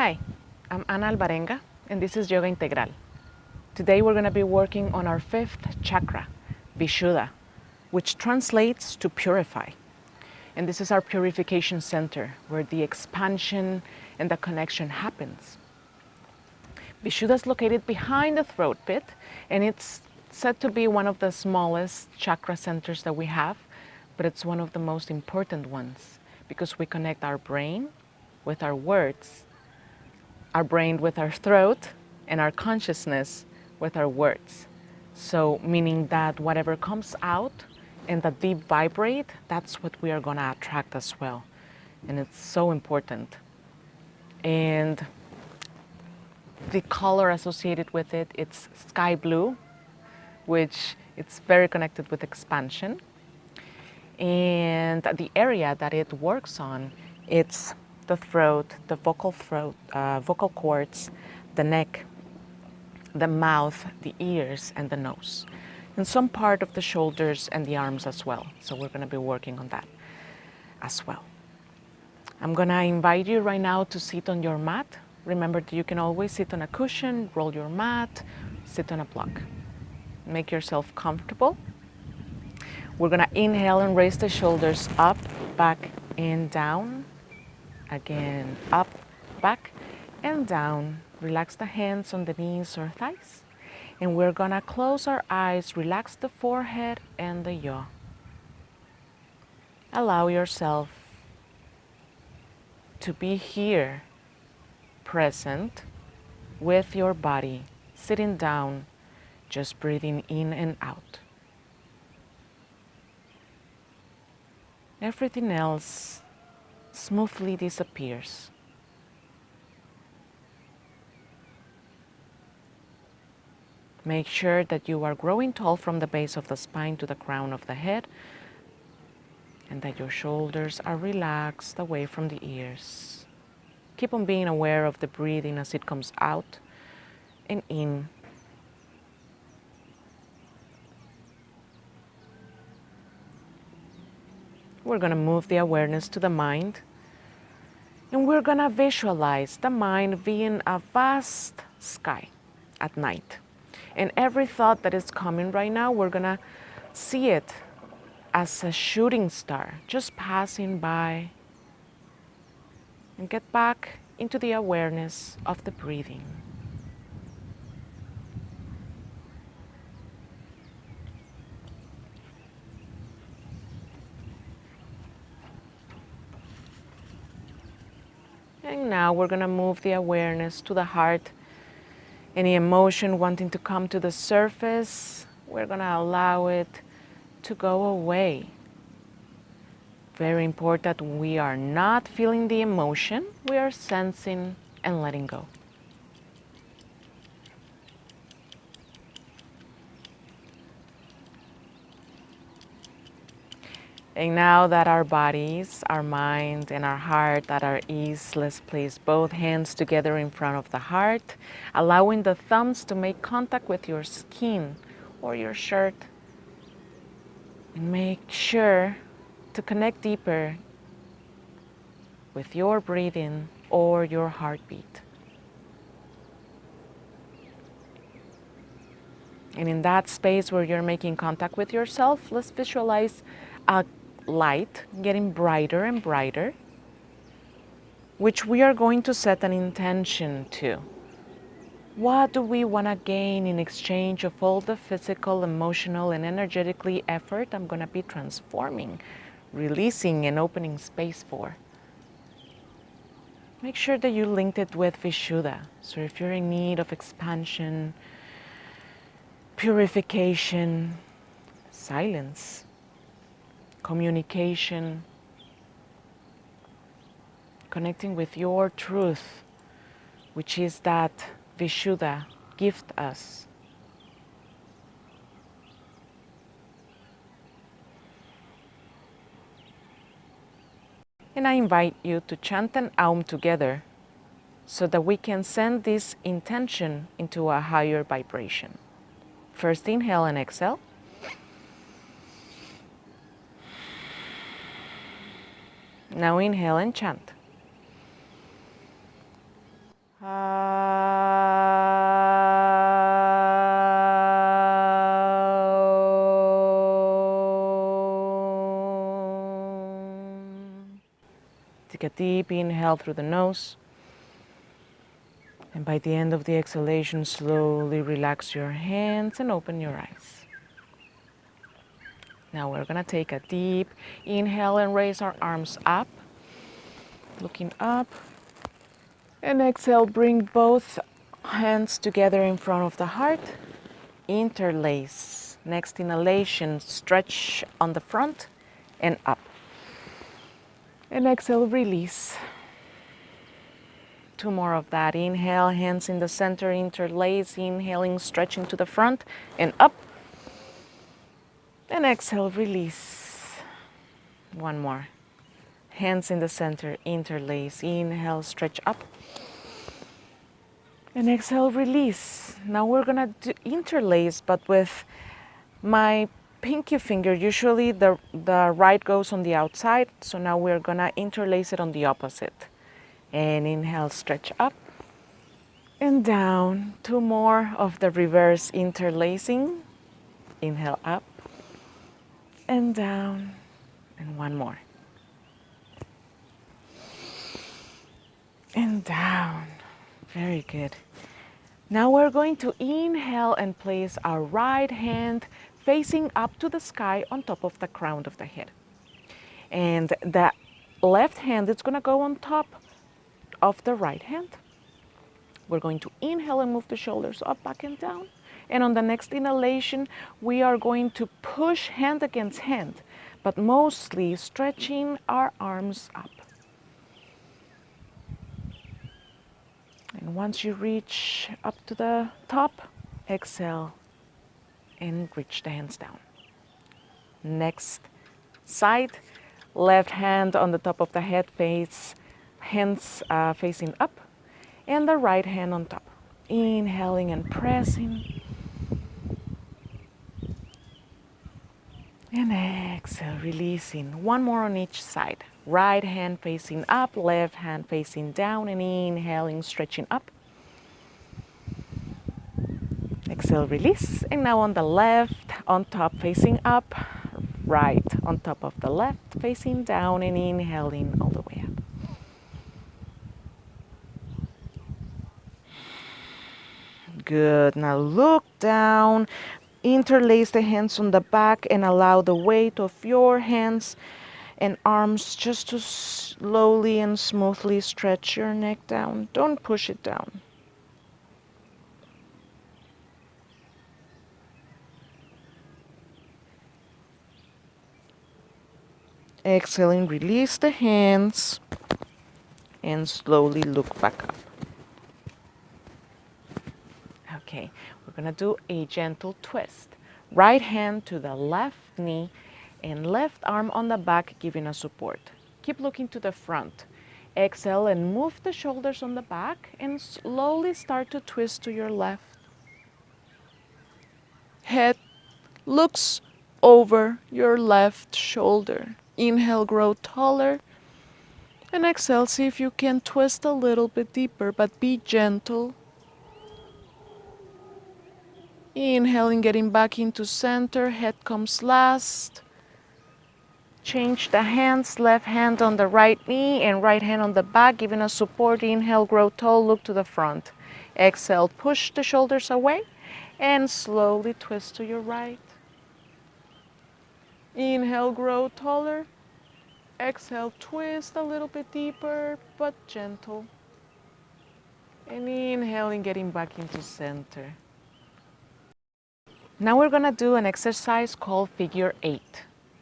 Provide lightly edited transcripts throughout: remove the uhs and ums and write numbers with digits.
Hi, I'm Ana Alvarenga, and this is Yoga Integral. Today we're going to be working on our fifth chakra, Visuddha, which translates to purify. And this is our purification center, where the expansion and the connection happens. Visuddha is located behind the throat pit, and it's said to be one of the smallest chakra centers that we have, but it's one of the most important ones because we connect our brain with our words, our brain with our throat, and our consciousness with our words. So meaning that whatever comes out and the deep vibrate, that's what we are gonna attract as well. And it's so important. And the color associated with it, it's sky blue, which it's very connected with expansion. And the area that it works on, it's the throat, the vocal cords, the neck, the mouth, the ears, and the nose. And some part of the shoulders and the arms as well. So we're gonna be working on that as well. I'm gonna invite you right now to sit on your mat. Remember that you can always sit on a cushion, roll your mat, sit on a block. Make yourself comfortable. We're gonna inhale and raise the shoulders up, back, and down. Again, up, back, and down. Relax the hands on the knees or thighs. And we're gonna close our eyes, relax the forehead and the jaw. Allow yourself to be here, present with your body, sitting down, just breathing in and out. Everything else smoothly disappears. Make sure that you are growing tall from the base of the spine to the crown of the head, and that your shoulders are relaxed away from the ears. Keep on being aware of the breathing as it comes out and in. We're going to move the awareness to the mind, and we're going to visualize the mind being a vast sky at night. And every thought that is coming right now, we're going to see it as a shooting star just passing by, and get back into the awareness of the breathing. And now we're going to move the awareness to the heart. Any emotion wanting to come to the surface, we're going to allow it to go away. Very important, we are not feeling the emotion, we are sensing and letting go. And now that our bodies, our mind, and our heart are at ease, let's place both hands together in front of the heart, allowing the thumbs to make contact with your skin or your shirt. And make sure to connect deeper with your breathing or your heartbeat. And in that space where you're making contact with yourself, let's visualize a light getting brighter and brighter, which we are going to set an intention to. What do we want to gain in exchange of all the physical, emotional, and energetically effort I'm going to be transforming, releasing, and opening space for? Make sure that you linked it with Visuddha. So if you're in need of expansion, purification, silence, communication, connecting with your truth, which is that Visuddha gift us. And I invite you to chant an Aum together so that we can send this intention into a higher vibration. First inhale and exhale. Now inhale and chant. Take a deep inhale through the nose. And by the end of the exhalation, slowly relax your hands and open your eyes. Now we're going to take a deep inhale and raise our arms up, looking up. And exhale, bring both hands together in front of the heart. Interlace. Next inhalation, stretch on the front and up. And exhale, release. Two more of that. Inhale, hands in the center, interlace. Inhaling, stretching to the front and up. And exhale, release. One more. Hands in the center, interlace. Inhale, stretch up. And exhale, release. Now we're gonna interlace, but with my pinky finger. Usually the right goes on the outside, so now we're gonna interlace it on the opposite. And inhale, stretch up and down. Two more of the reverse interlacing. Inhale, up and down. And one more. And down. Very good. Now we're going to inhale and place our right hand facing up to the sky on top of the crown of the head. And the left hand is going to go on top of the right hand. We're going to inhale and move the shoulders up, back and down. And on the next inhalation, we are going to push hand against hand, but mostly stretching our arms up. And once you reach up to the top, exhale and reach the hands down. Next side, left hand on the top of the head, hands facing up, and the right hand on top. Inhaling and pressing. And exhale, releasing. One more on each side. Right hand facing up, left hand facing down, and inhaling, stretching up. Exhale, release. And now on the left, on top, facing up. Right on top of the left, facing down, and inhaling all the way up. Good. Now look down. Interlace the hands on the back and allow the weight of your hands and arms just to slowly and smoothly stretch your neck down. Don't push it down. Exhaling, release the hands and slowly look back up. Okay, we're gonna do a gentle twist. Right hand to the left knee and left arm on the back, giving a support. Keep looking to the front. Exhale and move the shoulders on the back and slowly start to twist to your left. Head looks over your left shoulder. Inhale, grow taller. And exhale, see if you can twist a little bit deeper, but be gentle. Inhaling, getting back into center, head comes last. Change the hands, left hand on the right knee and right hand on the back, giving us support. Inhale, grow tall, look to the front. Exhale, push the shoulders away and slowly twist to your right. Inhale, grow taller. Exhale, twist a little bit deeper, but gentle. And inhaling, getting back into center. Now we're gonna do an exercise called figure 8.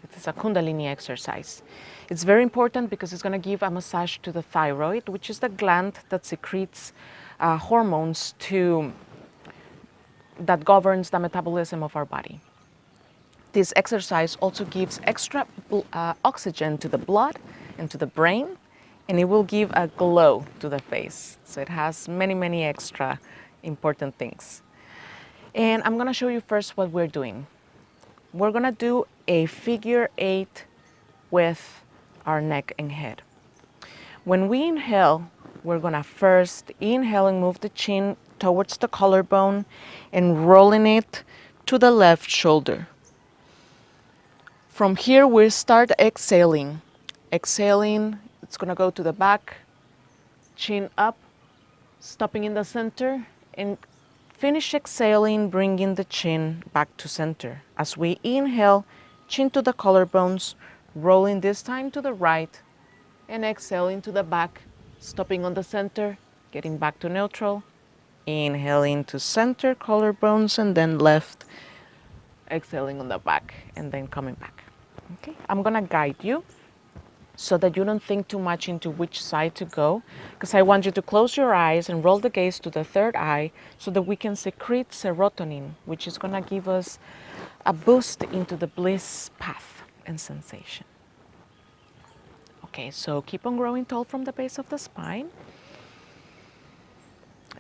It's a Kundalini exercise. It's very important because it's gonna give a massage to the thyroid, which is the gland that secretes hormones that governs the metabolism of our body. This exercise also gives extra oxygen to the blood and to the brain, and it will give a glow to the face. So it has many, many extra important things. And I'm gonna show you first what we're doing. We're gonna do a figure 8 with our neck and head. When we inhale, we're gonna first inhale and move the chin towards the collarbone and rolling it to the left shoulder. From here, we start exhaling. Exhaling, it's gonna go to the back, chin up, stopping in the center, and finish exhaling, bringing the chin back to center. As we inhale, chin to the collarbones, rolling this time to the right, and exhaling to the back, stopping on the center, getting back to neutral, inhaling to center, collarbones, and then left, exhaling on the back, and then coming back. Okay, I'm gonna guide you so that you don't think too much into which side to go, because I want you to close your eyes and roll the gaze to the third eye so that we can secrete serotonin, which is gonna give us a boost into the bliss path and sensation. Okay, so keep on growing tall from the base of the spine.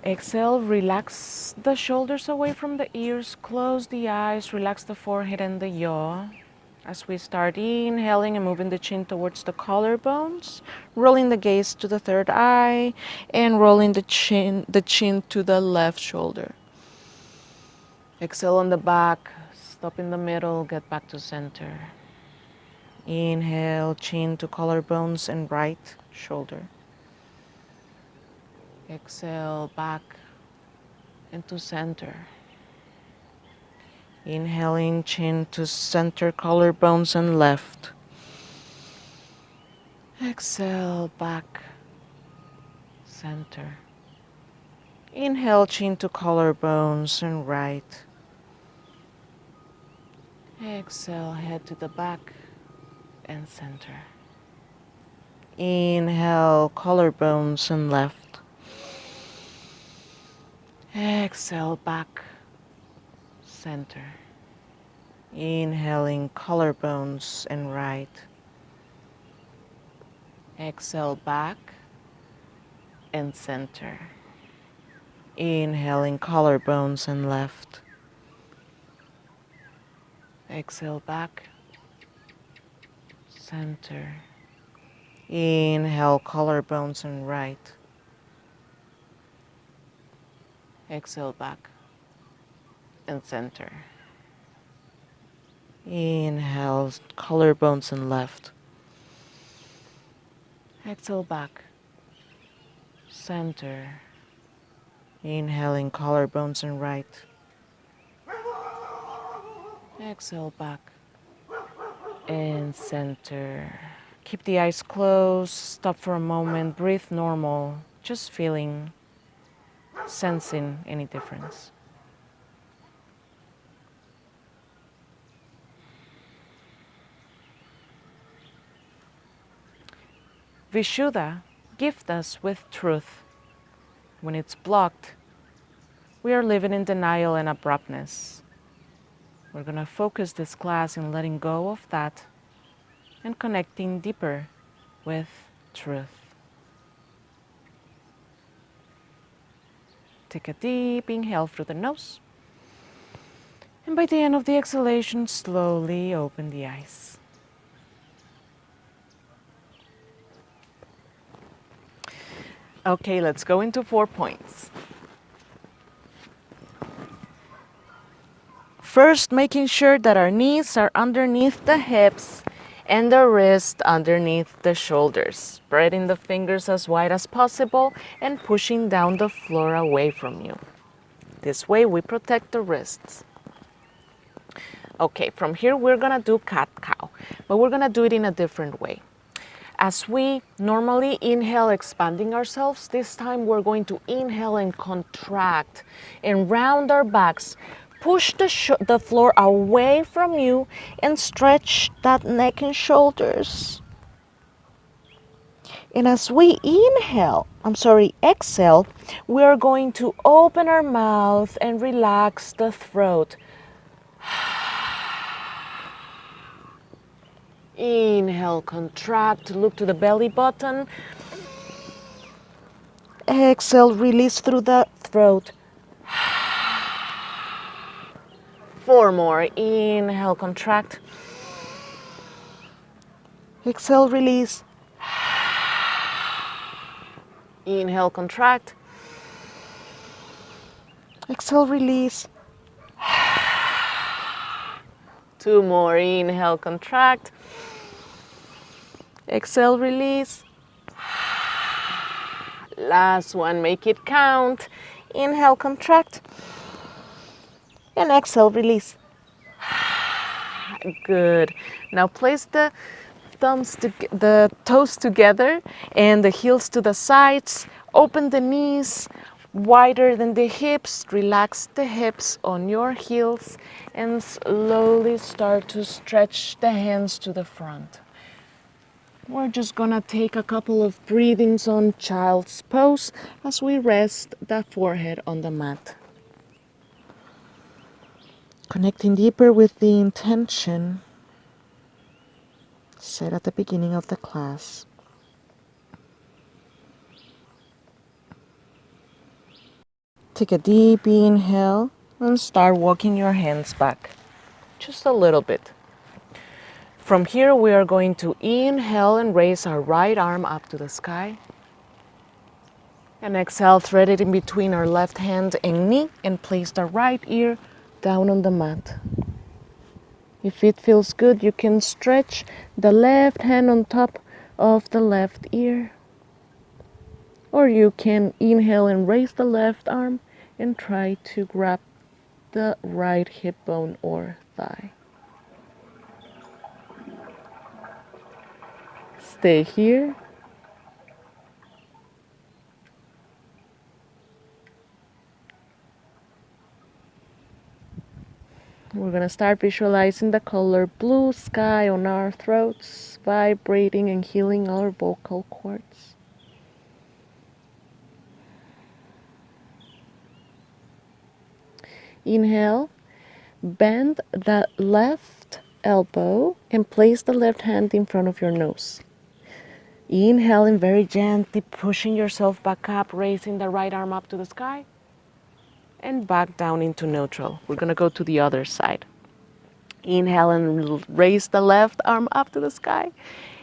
Exhale, relax the shoulders away from the ears, close the eyes, relax the forehead and the jaw. As we start inhaling and moving the chin towards the collarbones, rolling the gaze to the third eye, and rolling the chin to the left shoulder. Exhale on the back, stop in the middle, get back to center. Inhale, chin to collarbones and right shoulder. Exhale, back into center. Inhaling, chin to center, collarbones and left. Exhale, back, center. Inhale, chin to collarbones and right. Exhale, head to the back and center. Inhale, collarbones and left. Exhale, back, center. Inhaling, collarbones and right. Exhale, back and center. Inhaling, collarbones and left. Exhale, back, center. Inhale, collarbones and right. Exhale, back and center. Inhale, collarbones and left. Exhale, back, center. Inhaling, collarbones and right. Exhale, back and center. Keep the eyes closed, stop for a moment, breathe normal, just feeling, sensing any difference. Visuddha gifts us with truth. When it's blocked, we are living in denial and abruptness. We're going to focus this class in letting go of that and connecting deeper with truth. Take a deep inhale through the nose. And by the end of the exhalation, slowly open the eyes. Okay, let's go into 4 points. First, making sure that our knees are underneath the hips and the wrist underneath the shoulders. Spreading the fingers as wide as possible and pushing down the floor away from you. This way we protect the wrists. Okay, from here we're gonna do cat-cow, but we're gonna do it in a different way. As we normally inhale, expanding ourselves, this time we're going to inhale and contract and round our backs. Push the floor away from you and stretch that neck and shoulders. And as we exhale, we are going to open our mouth and relax the throat. Inhale, contract, look to the belly button. Exhale, release through the throat. 4 more. Inhale, contract. Exhale, release. Inhale, contract. Exhale, release. 2 more. Inhale, contract. Exhale, release. Last one, make it count. Inhale, contract. And exhale, release. Good. Now place the the toes together and the heels to the sides. Open the knees wider than the hips. Relax the hips on your heels and slowly start to stretch the hands to the front. We're just gonna take a couple of breathings on child's pose as we rest the forehead on the mat. Connecting deeper with the intention set at the beginning of the class. Take a deep inhale and start walking your hands back, just a little bit. From here, we are going to inhale and raise our right arm up to the sky. And exhale, thread it in between our left hand and knee and place the right ear down on the mat. If it feels good, you can stretch the left hand on top of the left ear. Or you can inhale and raise the left arm and try to grab the right hip bone or thigh. Stay here. We're going to start visualizing the color blue sky on our throats, vibrating and healing our vocal cords. Inhale, bend the left elbow and place the left hand in front of your nose. Inhaling very gently, pushing yourself back up, raising the right arm up to the sky, and back down into neutral. We're going to go to the other side. Inhale and raise the left arm up to the sky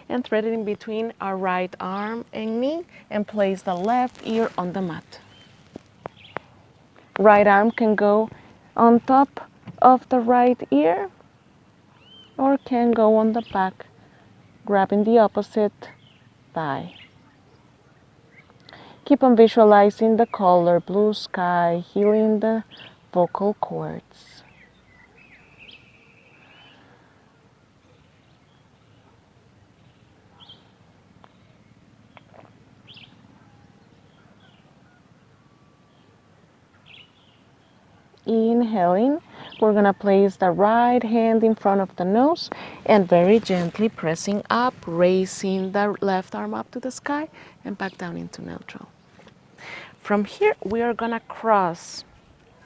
and thread it in between our right arm and knee and place the left ear on the mat. Right arm can go on top of the right ear or can go on the back, grabbing the opposite thigh. Keep on visualizing the color blue sky, healing the vocal cords. Inhaling, we're going to place the right hand in front of the nose and very gently pressing up, raising the left arm up to the sky and back down into neutral. From here, we are going to cross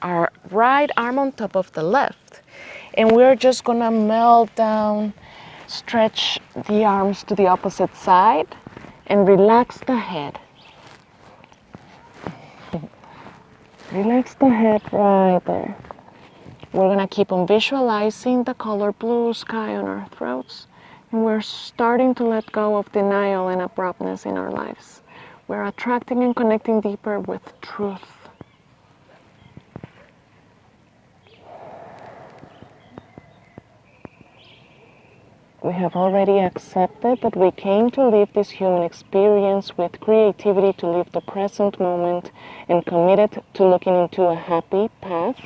our right arm on top of the left, and we're just going to melt down, stretch the arms to the opposite side and relax the head. Relax the head right there. We're going to keep on visualizing the color blue sky on our throats, and we're starting to let go of denial and abruptness in our lives. We're attracting and connecting deeper with truth. We have already accepted that we came to live this human experience with creativity to live the present moment and committed to looking into a happy path,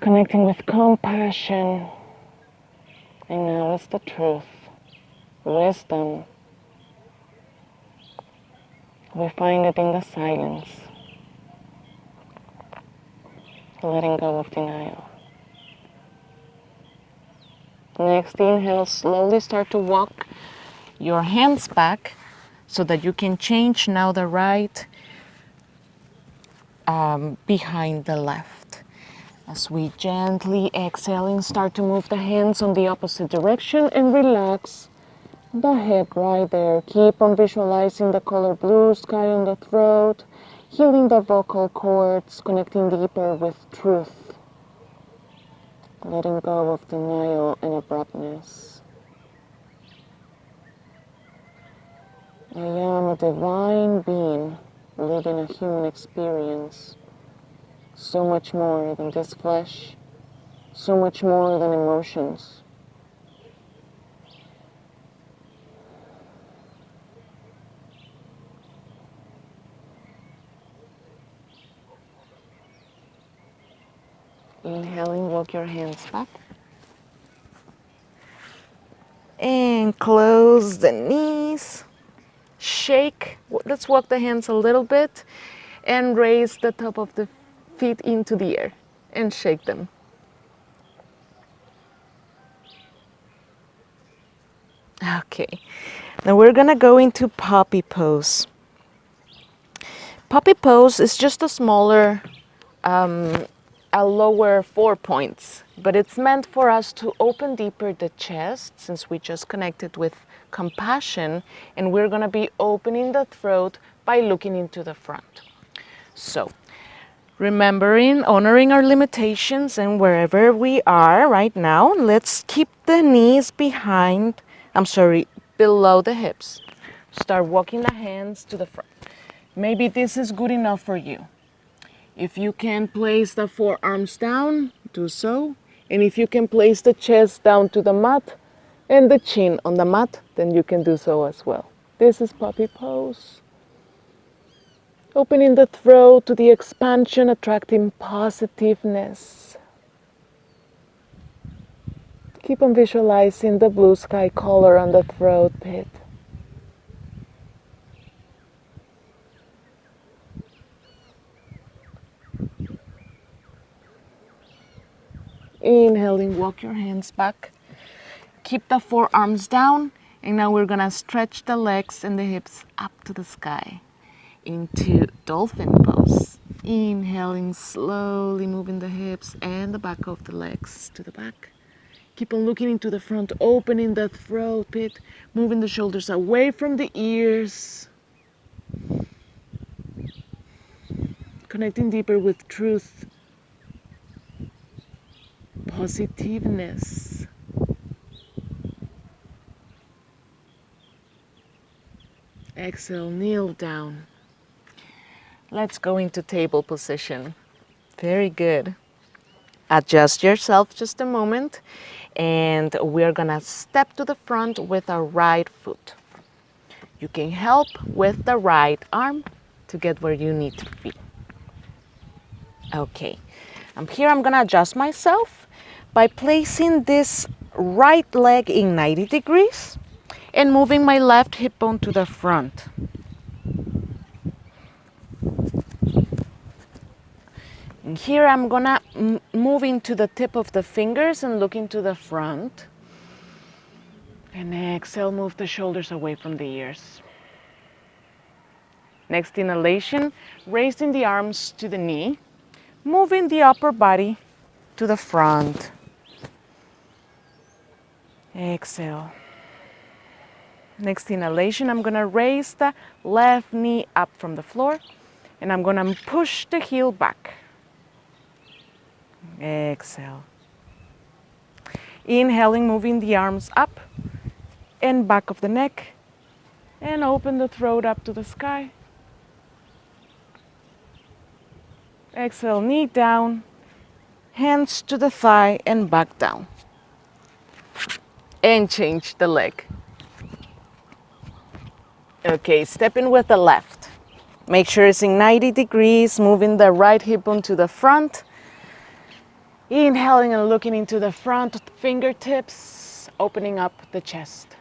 connecting with compassion. And now is the truth, wisdom. We find it in the silence, letting go of denial. Next inhale, slowly start to walk your hands back so that you can change now the right behind the left. As we gently exhaling, start to move the hands on the opposite direction and relax the head right there. Keep on visualizing the color blue sky on the throat, healing the vocal cords, connecting deeper with truth. Letting go of denial and abruptness. I am a divine being living a human experience. So much more than this flesh, so much more than emotions. Inhaling, walk your hands back. And close the knees. Shake. Let's walk the hands a little bit and raise the top of the feet into the air and shake them. Okay. Now we're gonna go into puppy pose. Puppy pose is just a lower 4 points, but it's meant for us to open deeper the chest, since we just connected with compassion, and we're gonna be opening the throat by looking into the front. So, remembering, honoring our limitations, and wherever we are right now, let's keep the knees below the hips. Start walking the hands to the front. Maybe this is good enough for you. If you can place the forearms down, do so. And if you can place the chest down to the mat and the chin on the mat, then you can do so as well. This is puppy pose. Opening the throat to the expansion, attracting positiveness. Keep on visualizing the blue sky color on the throat pit. Inhaling, walk your hands back. Keep the forearms down, and now we're gonna stretch the legs and the hips up to the sky into dolphin pose. Inhaling, slowly moving the hips and the back of the legs to the back. Keep on looking into the front, opening the throat pit, moving the shoulders away from the ears. Connecting deeper with truth, positiveness. Exhale, kneel down. Let's go into table position. Very good. Adjust yourself just a moment, and we're gonna step to the front with our right foot. You can help with the right arm to get where you need to be. Okay, I'm gonna adjust myself by placing this right leg in 90 degrees and moving my left hip bone to the front. And here I'm gonna move into the tip of the fingers and look into the front. And exhale, move the shoulders away from the ears. Next inhalation, raising the arms to the knee, moving the upper body to the front. Exhale. Next inhalation, I'm gonna raise the left knee up from the floor, and I'm gonna push the heel back. Exhale. Inhaling, moving the arms up and back of the neck, and open the throat up to the sky. Exhale, knee down, hands to the thigh and back down. And change the leg. Okay, step in with the left. Make sure it's in 90 degrees, moving the right hip bone to the front. Inhaling and looking into the front, fingertips, opening up the chest.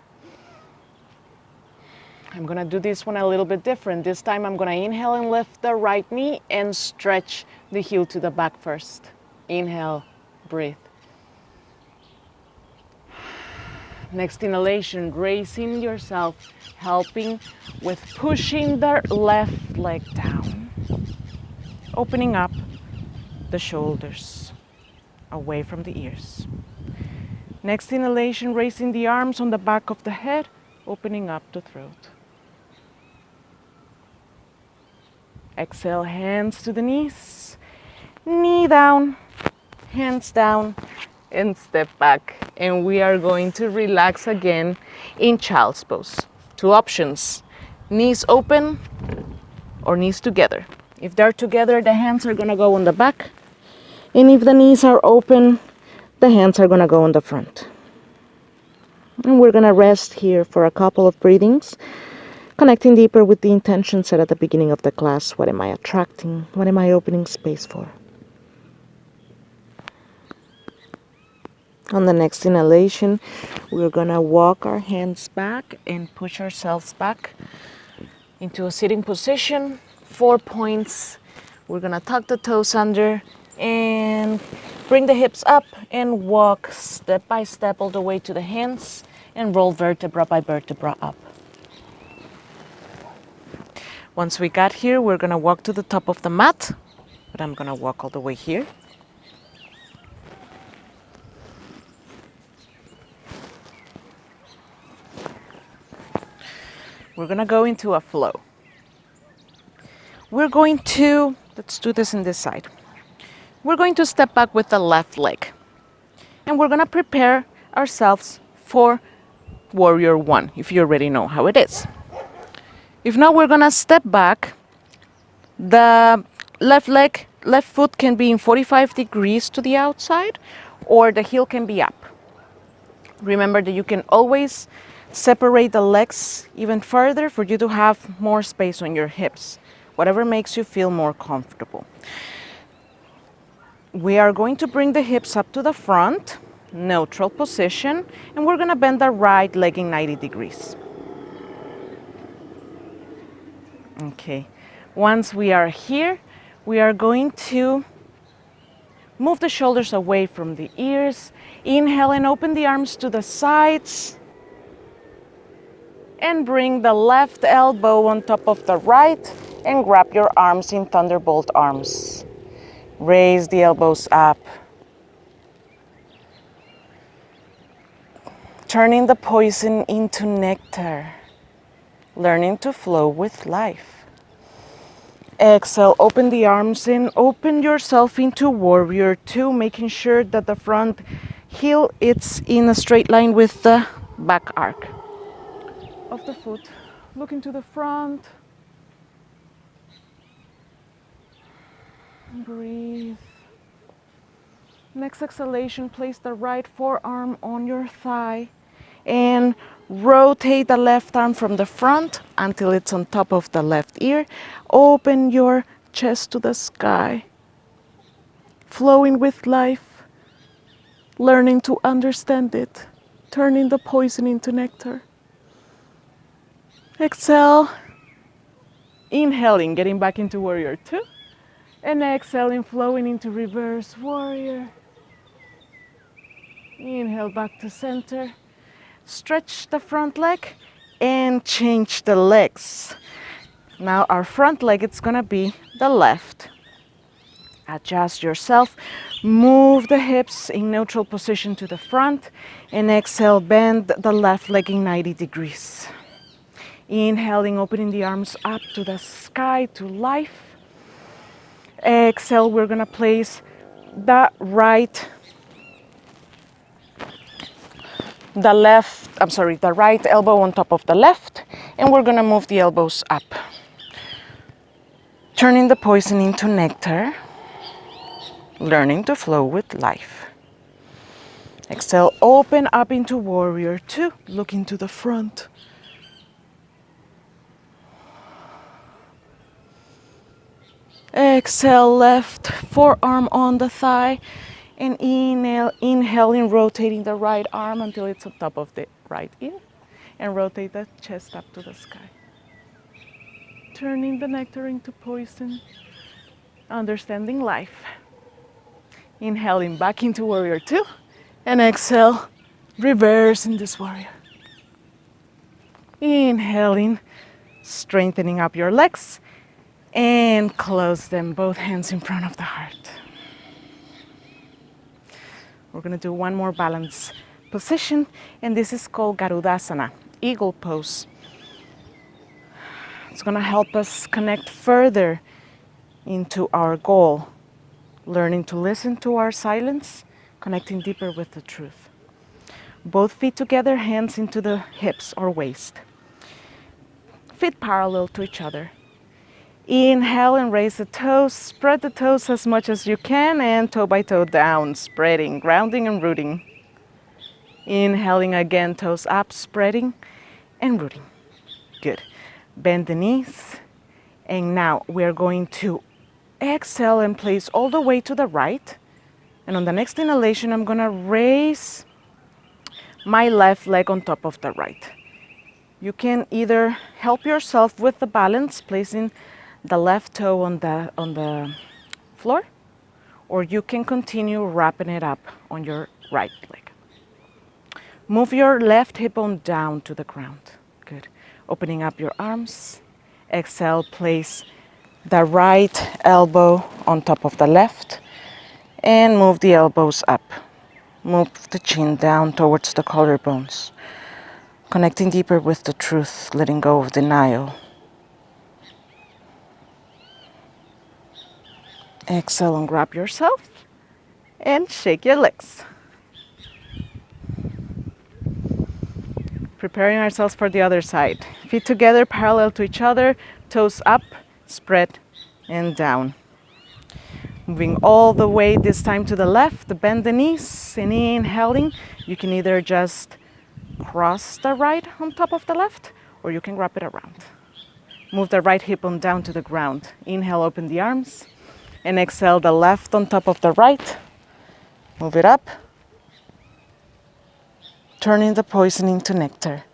I'm gonna do this one a little bit different. This time I'm gonna inhale and lift the right knee and stretch the heel to the back first. Inhale, breathe. Next inhalation, raising yourself, helping with pushing the left leg down. Opening up the shoulders away from the ears. Next inhalation, raising the arms on the back of the head, opening up the throat. Exhale, hands to the knees, knee down, hands down, and step back. And we are going to relax again in child's pose. Two options. Knees open or knees together. If they're together, the hands are gonna go on the back. And if the knees are open, the hands are gonna go on the front. And we're gonna rest here for a couple of breathings, connecting deeper with the intention set at the beginning of the class. What am I attracting? What am I opening space for? On the next inhalation, we're gonna walk our hands back and push ourselves back into a sitting position. 4 points. We're gonna tuck the toes under and bring the hips up and walk step by step all the way to the hands and roll vertebra by vertebra up. Once we got here, we're gonna walk to the top of the mat, but I'm gonna walk all the way here. We're gonna go into a flow. Let's do this in this side. We're going to step back with the left leg. And we're gonna prepare ourselves for Warrior One, if you already know how it is. If not, we're gonna step back. The left foot can be in 45 degrees to the outside, or the heel can be up. Remember that you can always separate the legs even further for you to have more space on your hips, whatever makes you feel more comfortable. We are going to bring the hips up to the front, neutral position, and we're going to bend the right leg in 90 degrees. Okay, once we are here, we are going to move the shoulders away from the ears. Inhale and open the arms to the sides. And bring the left elbow on top of the right and grab your arms in thunderbolt arms. Raise the elbows up. Turning the poison into nectar. Learning to flow with life. Exhale, open the arms in, open yourself into Warrior Two, making sure that the front heel is in a straight line with the back arc of the foot. Looking to the front. Breathe. Next exhalation, place the right forearm on your thigh and rotate the left arm from the front until it's on top of the left ear. Open your chest to the sky. Flowing with life, learning to understand it, turning the poison into nectar. Exhale, inhaling, getting back into Warrior Two. And exhaling, flowing into reverse warrior. Inhale back to center. Stretch the front leg and change the legs. Now our front leg, it's gonna be the left. Adjust yourself. Move the hips in neutral position to the front. And exhale, bend the left leg in 90 degrees. Inhaling, opening the arms up to the sky, to life. Exhale, we're gonna place the right elbow on top of the left, and we're gonna move the elbows up. Turning the poison into nectar, learning to flow with life. Exhale, open up into Warrior Two, looking to the front. Exhale, left forearm on the thigh, and inhaling, rotating the right arm until it's on top of the right ear, and rotate the chest up to the sky. Turning the nectar into poison, understanding life. Inhaling back into Warrior Two, and exhale, reverse in this warrior. Inhaling, strengthening up your legs, and close them, both hands in front of the heart. We're gonna do one more balance position, and this is called Garudasana, eagle pose. It's gonna help us connect further into our goal, learning to listen to our silence, connecting deeper with the truth. Both feet together, hands into the hips or waist. feet parallel to each other. Inhale and raise the toes, spread the toes as much as you can, and toe by toe down, spreading, grounding and rooting. Inhaling again, toes up, spreading and rooting. Good. Bend the knees. And now we're going to exhale and place all the way to the right. And on the next inhalation, I'm going to raise my left leg on top of the right. You can either help yourself with the balance, placing the left toe on the floor, or you can continue wrapping it up on your right leg. Move your left hip bone down to the ground. Good. Opening up your arms. Exhale, place the right elbow on top of the left and move the elbows up. Move the chin down towards the collarbones. Connecting deeper with the truth, letting go of denial. Exhale and grab yourself and shake your legs. Preparing ourselves for the other side. Feet together, parallel to each other, toes up, spread and down. Moving all the way this time to the left, bend the knees, and inhaling, you can either just cross the right on top of the left, or you can wrap it around. Move the right hip bone down to the ground. Inhale, open the arms, and exhale the left on top of the right. Move it up, turning the poison into nectar.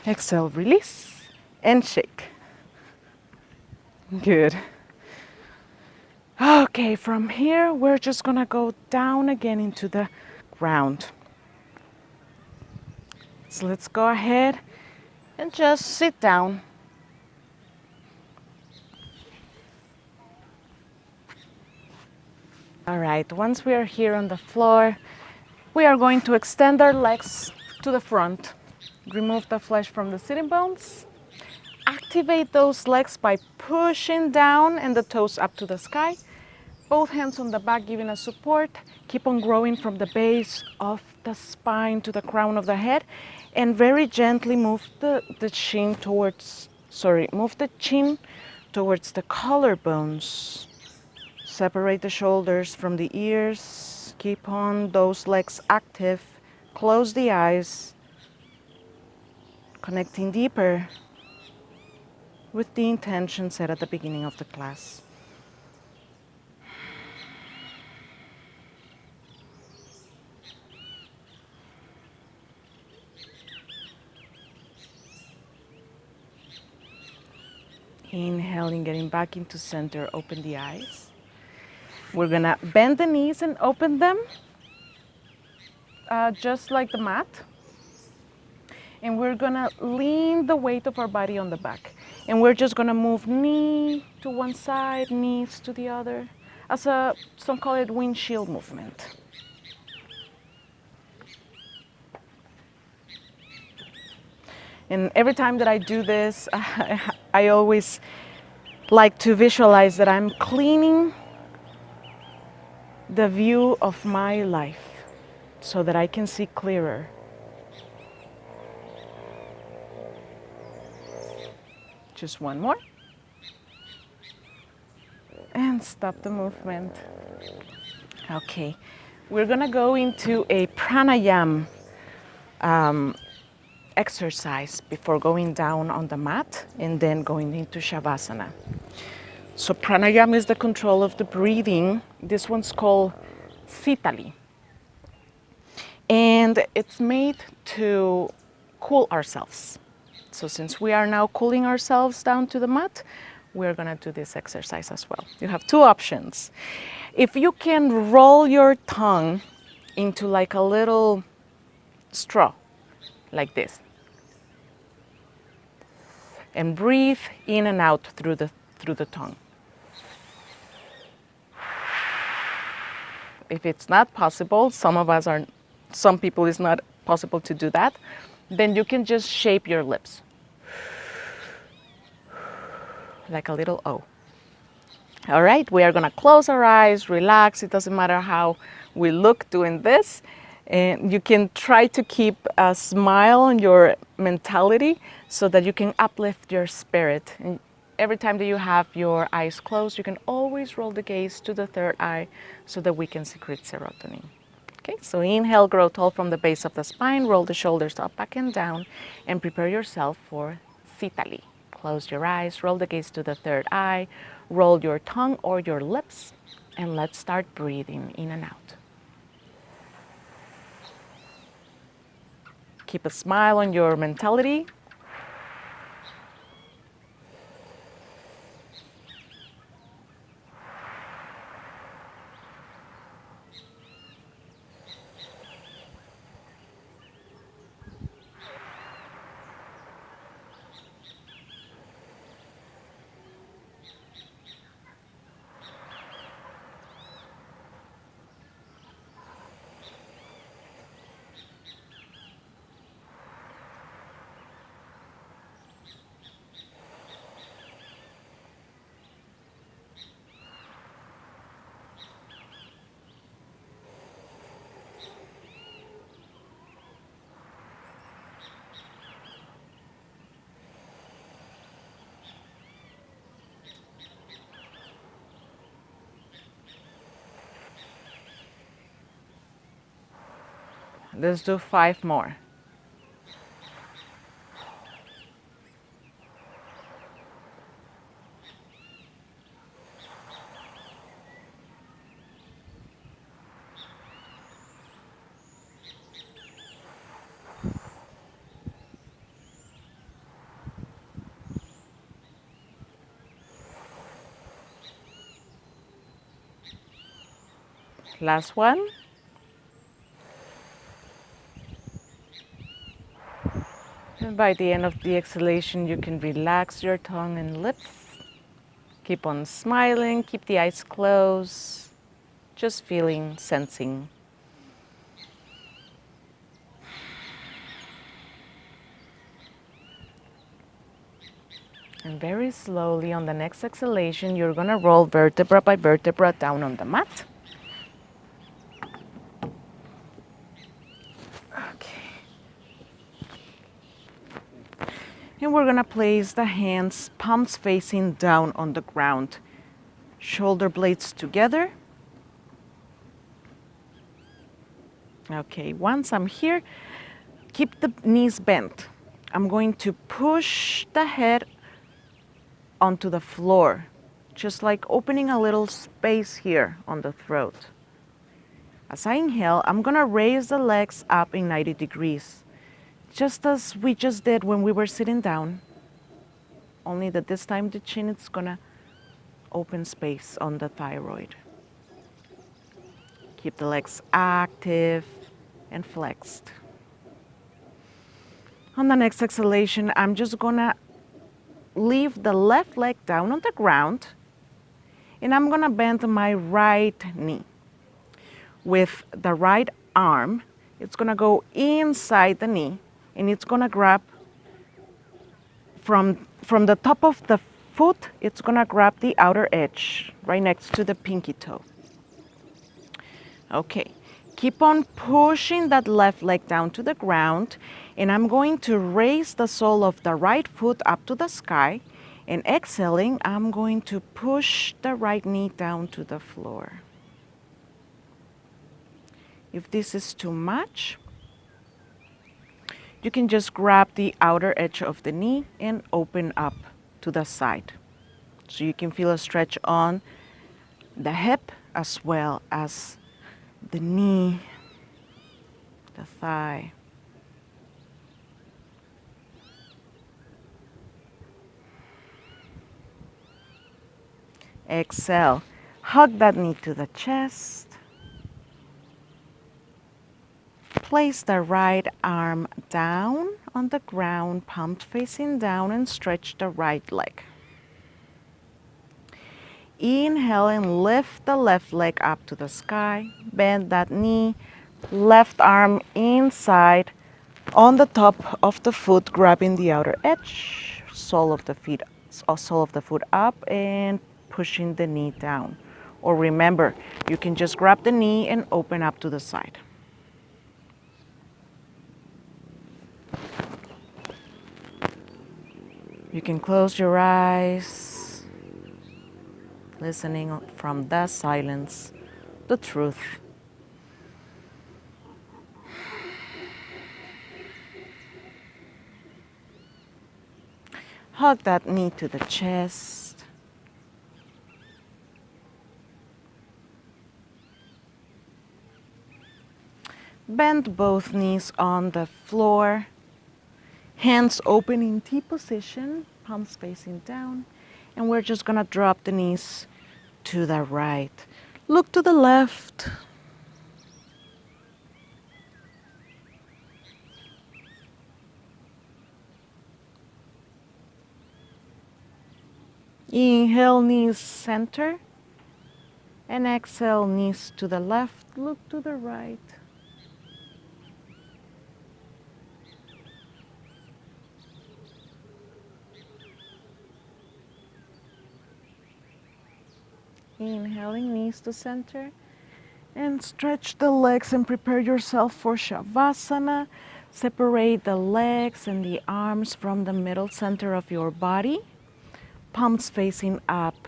Exhale, release, and shake. Good. Okay, from here, we're just gonna go down again into the ground. So let's go ahead and just sit down. All right, once we are here on the floor, we are going to extend our legs to the front. Remove the flesh from the sitting bones. Activate those legs by pushing down and the toes up to the sky. Both hands on the back giving us support. Keep on growing from the base of the spine to the crown of the head. And very gently move the chin towards the collarbones. Separate the shoulders from the ears. Keep on those legs active. Close the eyes. Connecting deeper with the intention set at the beginning of the class. Inhaling, getting back into center, open the eyes. We're gonna bend the knees and open them, just like the mat. And we're gonna lean the weight of our body on the back. And we're just gonna move knee to one side, knees to the other, as some call it windshield movement. And every time that I do this, I always like to visualize that I'm cleaning the view of my life so that I can see clearer. Just one more. And stop the movement. Okay, we're gonna go into a pranayama exercise before going down on the mat and then going into shavasana. So pranayama is the control of the breathing. This one's called sitali. And it's made to cool ourselves. So since we are now cooling ourselves down to the mat, we're gonna do this exercise as well. You have two options. If you can roll your tongue into like a little straw, like this, and breathe in and out through the tongue. If it's not possible, some people it's not possible to do that, then you can just shape your lips like a little O. All right, we are gonna close our eyes, relax. It doesn't matter how we look doing this. And you can try to keep a smile on your mentality so that you can uplift your spirit. And every time that you have your eyes closed, you can always roll the gaze to the third eye so that we can secrete serotonin. Okay, so inhale, grow tall from the base of the spine, roll the shoulders up, back and down, and prepare yourself for Sitali. Close your eyes, roll the gaze to the third eye, roll your tongue or your lips, and let's start breathing in and out. Keep a smile on your mentality. Let's do 5 more. Last one. And by the end of the exhalation, you can relax your tongue and lips. Keep on smiling, keep the eyes closed, just feeling, sensing. And very slowly on the next exhalation, you're gonna roll vertebra by vertebra down on the mat. Okay. And we're gonna place the hands, palms facing down on the ground, shoulder blades together. Okay, once I'm here, keep the knees bent. I'm going to push the head onto the floor, just like opening a little space here on the throat. As I inhale, I'm gonna raise the legs up in 90 degrees, just as we just did when we were sitting down, only that this time the chin is gonna open space on the thyroid. Keep the legs active and flexed. On the next exhalation, I'm just gonna leave the left leg down on the ground, and I'm gonna bend my right knee. With the right arm, it's gonna go inside the knee, and it's gonna grab from the top of the foot, it's gonna grab the outer edge, right next to the pinky toe. Okay, keep on pushing that left leg down to the ground, and I'm going to raise the sole of the right foot up to the sky, and exhaling, I'm going to push the right knee down to the floor. If this is too much, you can just grab the outer edge of the knee and open up to the side. So you can feel a stretch on the hip as well as the knee, the thigh. Exhale, hug that knee to the chest. Place the right arm down on the ground, palms facing down, and stretch the right leg. Inhale and lift the left leg up to the sky. Bend that knee, left arm inside on the top of the foot, grabbing the outer edge, sole of the foot up and pushing the knee down. Or remember, you can just grab the knee and open up to the side. You can close your eyes, listening from the silence, the truth. Hug that knee to the chest. Bend both knees on the floor. Hands open in T position, palms facing down. And we're just gonna drop the knees to the right. Look to the left. Inhale, knees center. And exhale, knees to the left, look to the right. Inhaling, knees to center. And stretch the legs and prepare yourself for Shavasana. Separate the legs and the arms from the middle center of your body. Palms facing up.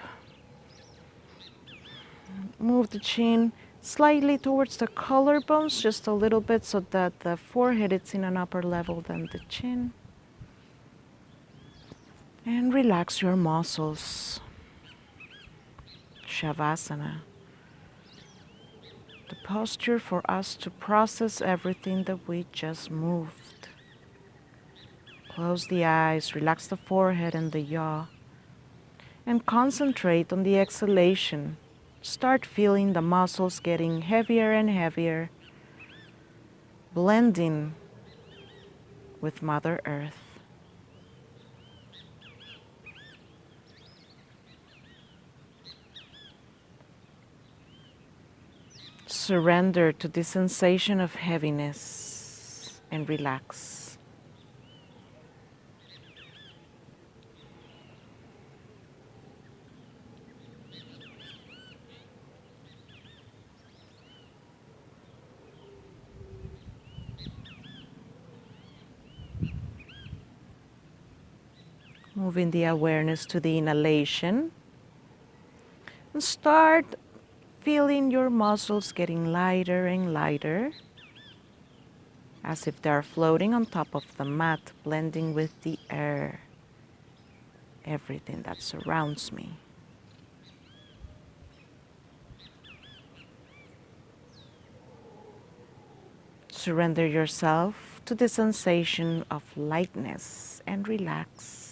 Move the chin slightly towards the collarbones, just a little bit, so that the forehead is in an upper level than the chin. And relax your muscles. Shavasana. The posture for us to process everything that we just moved. Close the eyes, relax the forehead and the jaw, and concentrate on the exhalation. Start feeling the muscles getting heavier and heavier, blending with Mother Earth. Surrender to this sensation of heaviness and relax. Moving the awareness to the inhalation. And start feeling your muscles getting lighter and lighter, as if they're floating on top of the mat, blending with the air, everything that surrounds me. Surrender yourself to the sensation of lightness and relax.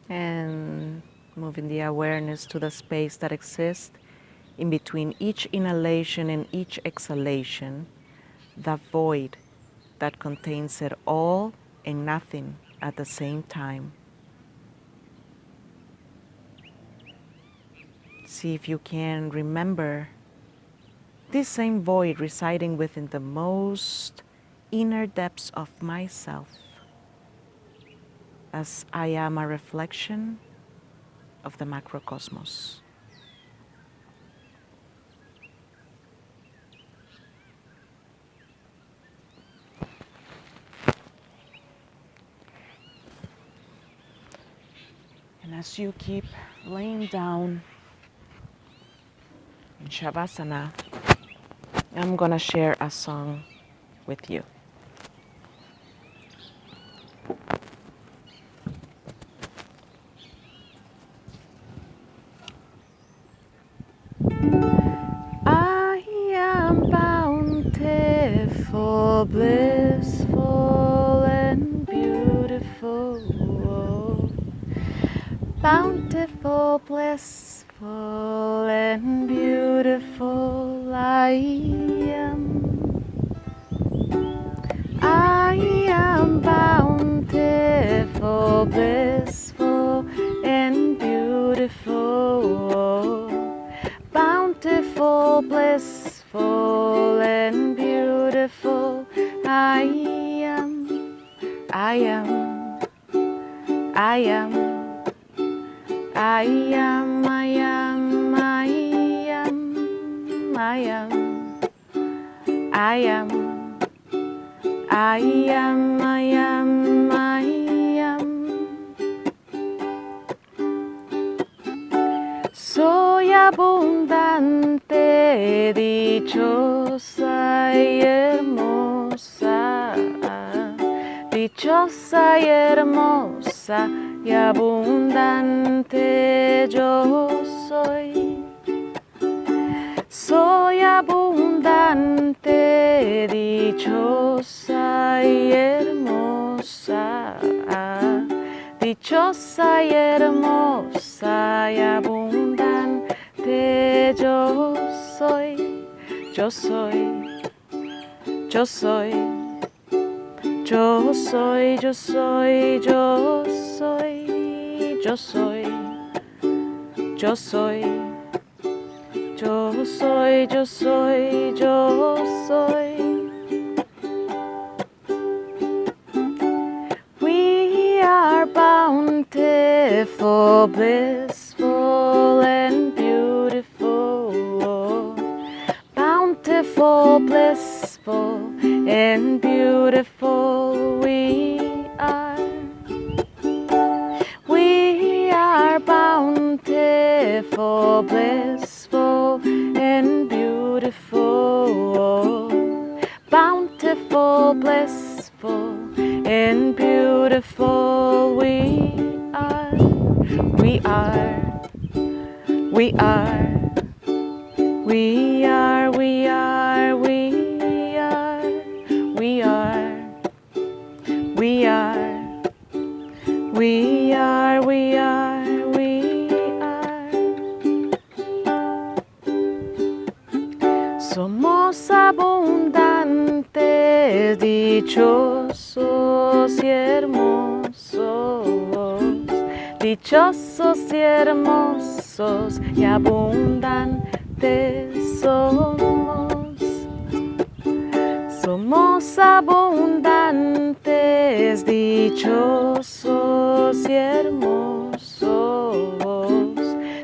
And moving the awareness to the space that exists in between each inhalation and each exhalation, the void that contains it all and nothing at the same time. See if you can remember this same void residing within the most inner depths of myself, as I am a reflection of the macrocosmos. And as you keep laying down in Shavasana, I'm gonna share a song with you. I am bountiful, blissful, and beautiful. Bountiful, blissful, and beautiful I am. I am bountiful, blissful, and beautiful. Bountiful, blissful, and beautiful I am. I am. I am, I am, I am, I am, I am, I am, I am, I am, I am. Soy abundante, dichosa y hermosa, dichosa y hermosa y abundante yo soy. Soy abundante, dichosa y hermosa, dichosa y hermosa y abundante yo soy, yo soy, yo soy, yo soy, yo soy, yo soy, yo soy, yo soy. Yo soy, yo soy, yo soy. We are bountiful, blissful, and beautiful. Bountiful, blissful, and beautiful we are. We are bountiful, blissful, and beautiful. Bountiful, blissful, and beautiful we are. We are. We are. We are. We are. We are. We are. We are. We are, we are, we are. Somos abundantes, dichosos y hermosos. Dichosos y hermosos y abundantes somos. Somos abundantes, dichosos y hermosos,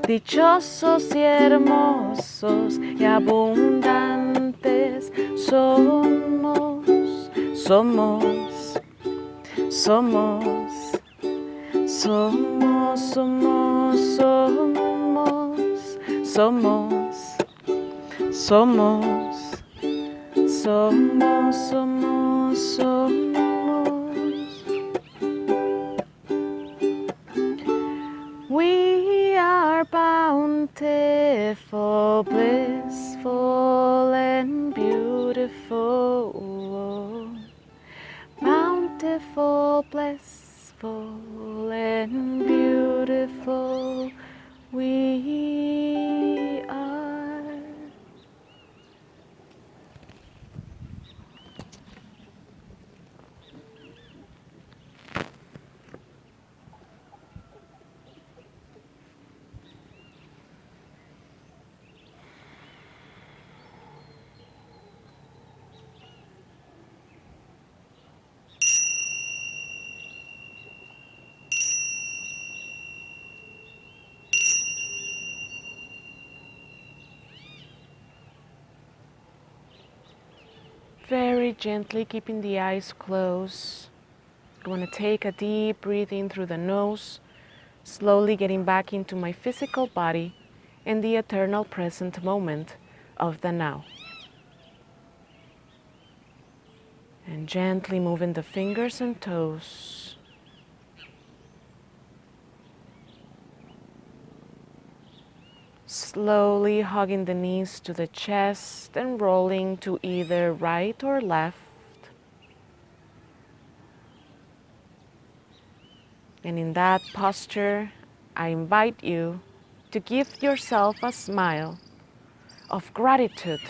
dichosos y hermosos y abundantes somos, somos, somos, somos, somos, somos, somos, somos. Somos, somos, somos. We are bountiful, blissful, and beautiful. Bountiful, blissful, and beautiful we are. Very gently, keeping the eyes closed. I want to take a deep breath in through the nose, slowly getting back into my physical body and the eternal present moment of the now. And gently moving the fingers and toes. Slowly hugging the knees to the chest and rolling to either right or left. And in that posture, I invite you to give yourself a smile of gratitude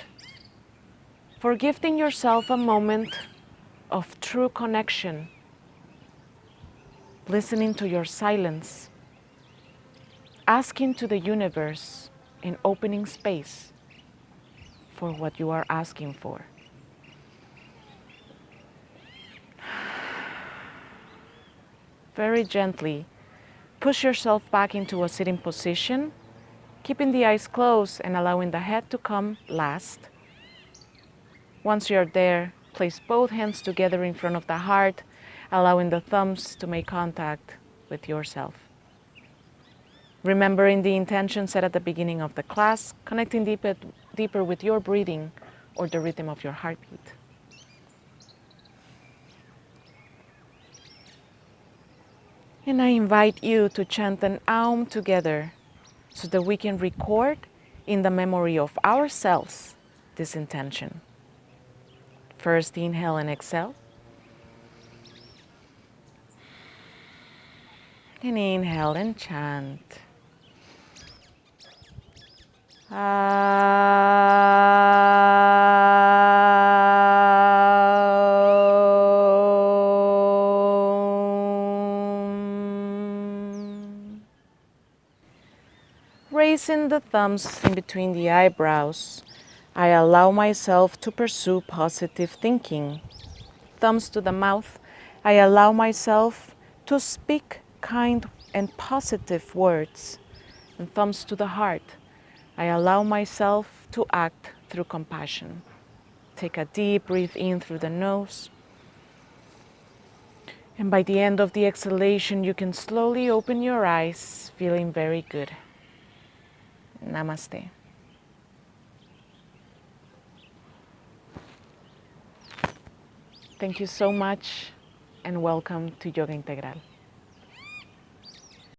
for gifting yourself a moment of true connection, listening to your silence, asking to the universe and opening space for what you are asking for. Very gently, Push yourself back into a sitting position, keeping the eyes closed and allowing the head to come last. Once you're there, place both hands together in front of the heart, allowing the thumbs to make contact with yourself. Remembering the intention set at the beginning of the class, connecting deeper with your breathing or the rhythm of your heartbeat. And I invite you to chant an Aum together so that we can record in the memory of ourselves this intention. First, inhale and exhale. And inhale and chant. Raising the thumbs in between the eyebrows, I allow myself to pursue positive thinking. Thumbs to the mouth, I allow myself to speak kind and positive words. And thumbs to the heart, I allow myself to act through compassion. Take a deep breath in through the nose. And by the end of the exhalation, you can slowly open your eyes, feeling very good. Namaste. Thank you so much and welcome to Yoga Integral.